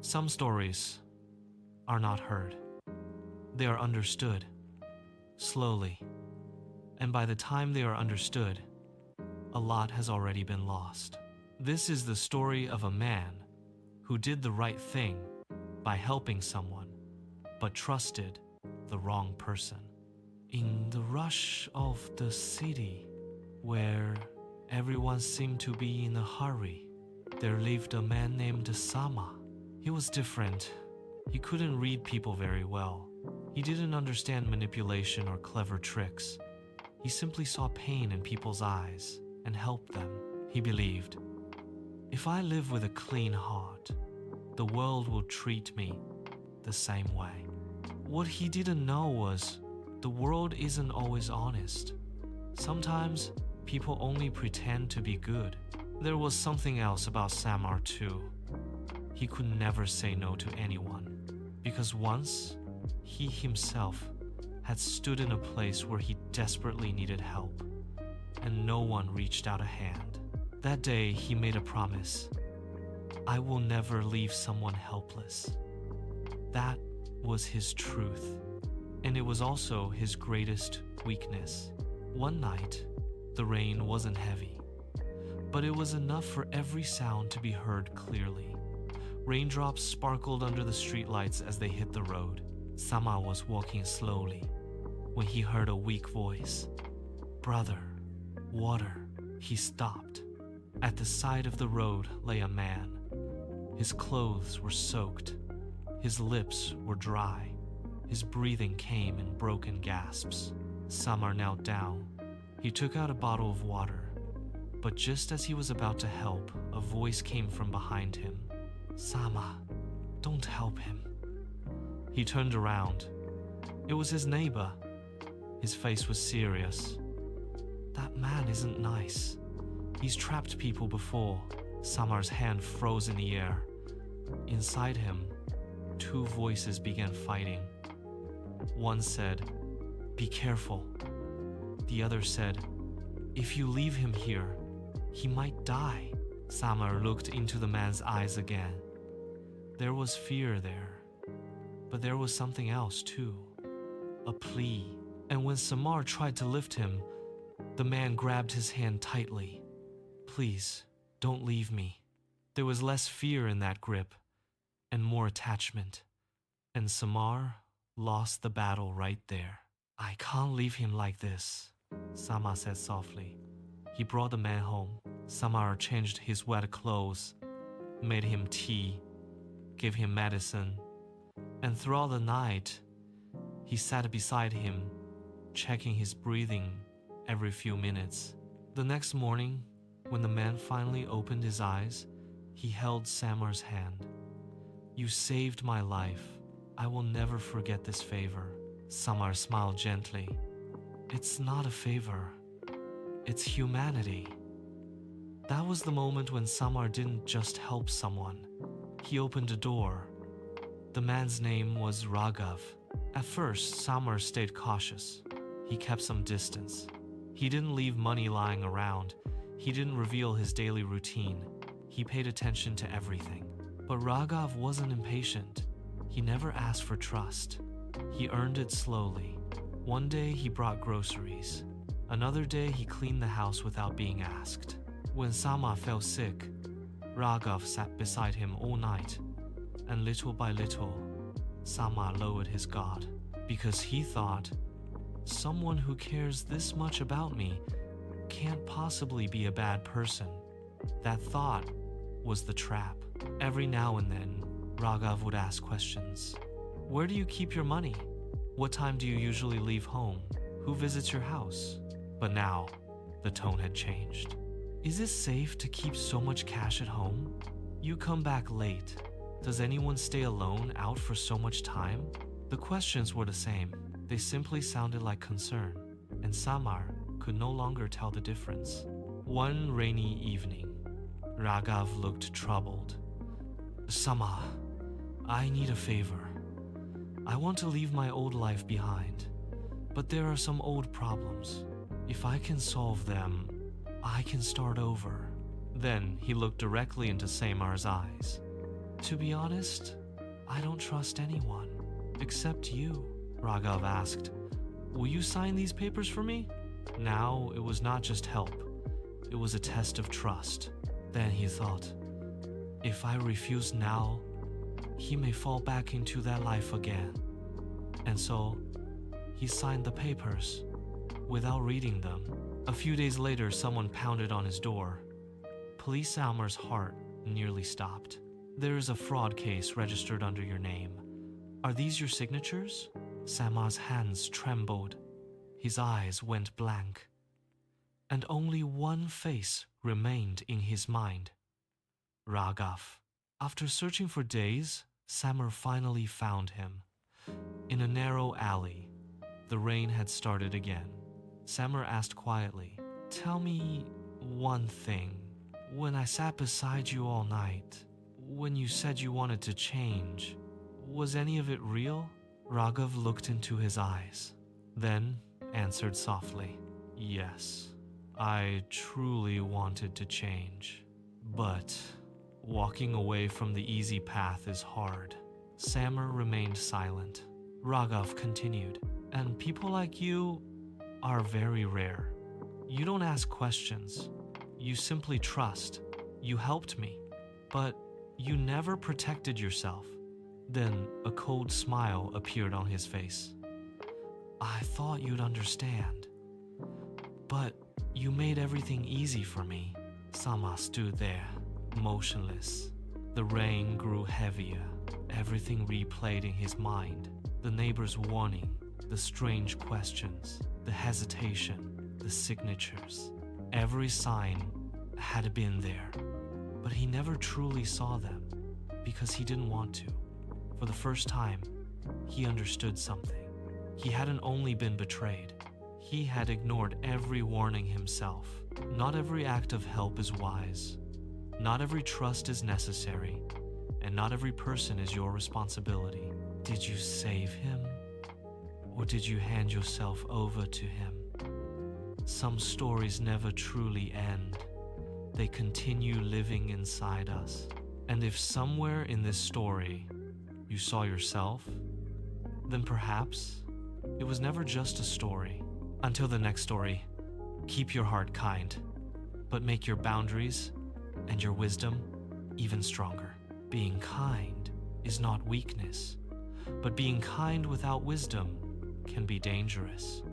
Some stories are not heard. They are understood, slowly. And by the time they are understood, a lot has already been lost. This is the story of a man who did the right thing by helping someone, but trusted the wrong person. In the rush of the city, where everyone seemed to be in a hurry, there lived a man named Samar. He was different. He couldn't read people very well. He didn't understand manipulation or clever tricks. He simply saw pain in people's eyes and helped them. He believed, if I live with a clean heart, the world will treat me the same way. What he didn't know was the world isn't always honest. Sometimes people only pretend to be good. There was something else about Samar too. He could never say no to anyone, because once he himself had stood in a place where he desperately needed help, and no one reached out a hand. That day he made a promise. I will never leave someone helpless. That was his truth, and it was also his greatest weakness. One night, the rain wasn't heavy, but it was enough for every sound to be heard clearly. Raindrops sparkled under the streetlights as they hit the road. Samar was walking slowly when he heard a weak voice. Brother, water. He stopped. At the side of the road lay a man. His clothes were soaked. His lips were dry. His breathing came in broken gasps. Samar knelt down. He took out a bottle of water. But just as he was about to help, a voice came from behind him. Samar, don't help him. He turned around. It was his neighbor. His face was serious. That man isn't nice. He's trapped people before. Samar's hand froze in the air. Inside him, two voices began fighting. One said, "Be careful." The other said, "If you leave him here, he might die." Samar looked into the man's eyes again. There was fear there, but there was something else too, a plea. And when Samar tried to lift him, the man grabbed his hand tightly. "Please, don't leave me." There was less fear in that grip, and more attachment. And Samar lost the battle right there. "I can't leave him like this," Samar said softly. He brought the man home. Samar changed his wet clothes, made him tea, gave him medicine, and throughout the night, he sat beside him, checking his breathing every few minutes. The next morning, when the man finally opened his eyes, he held Samar's hand. "You saved my life. I will never forget this favor." Samar smiled gently. "It's not a favor. It's humanity." That was the moment when Samar didn't just help someone. He opened a door. The man's name was Raghav. At first, Samar stayed cautious. He kept some distance. He didn't leave money lying around. He didn't reveal his daily routine. He paid attention to everything. But Raghav wasn't impatient. He never asked for trust. He earned it slowly. One day he brought groceries. Another day he cleaned the house without being asked. When Samar fell sick, Raghav sat beside him all night. And little by little, Samar lowered his guard, because he thought, someone who cares this much about me can't possibly be a bad person. That thought was the trap. Every now and then, Raghav would ask questions. "Where do you keep your money? What time do you usually leave home? Who visits your house?" But now, the tone had changed. "Is it safe to keep so much cash at home? You come back late. Does anyone stay alone out for so much time?" The questions were the same. They simply sounded like concern, and Samar could no longer tell the difference. One rainy evening, Raghav looked troubled. "Samar, I need a favor. I want to leave my old life behind, but there are some old problems. If I can solve them, I can start over." Then he looked directly into Samar's eyes. To be honest, I don't trust anyone, except you, Raghav asked. Will you sign these papers for me? Now it was not just help, it was a test of trust. Then he thought, if I refuse now, he may fall back into that life again. And so, he signed the papers, without reading them. A few days later, someone pounded on his door. Police Samar's heart nearly stopped. There is a fraud case registered under your name. Are these your signatures? Samar's hands trembled. His eyes went blank. And only one face remained in his mind. Raghav. After searching for days, Samar finally found him. In a narrow alley, the rain had started again. Samar asked quietly, tell me one thing. When I sat beside you all night, when you said you wanted to change, was any of it real? Raghav looked into his eyes, then answered softly, yes, I truly wanted to change. But walking away from the easy path is hard. Samar remained silent. Raghav continued, and people like you are very rare. You don't ask questions. You simply trust. You helped me, but you never protected yourself. Then a cold smile appeared on his face. I thought you'd understand, but you made everything easy for me. Samar stood there, motionless. The rain grew heavier. Everything replayed in his mind. The neighbor's warning, the strange questions, the hesitation, the signatures. Every sign had been there, but he never truly saw them because he didn't want to. For the first time, he understood something. He hadn't only been betrayed, he had ignored every warning himself. Not every act of help is wise. Not every trust is necessary, and not every person is your responsibility. Did you save him, or did you hand yourself over to him? Some stories never truly end. They continue living inside us. And if somewhere in this story you saw yourself, then perhaps it was never just a story. Until the next story, keep your heart kind, but make your boundaries and your wisdom even stronger. Being kind is not weakness, but being kind without wisdom can be dangerous.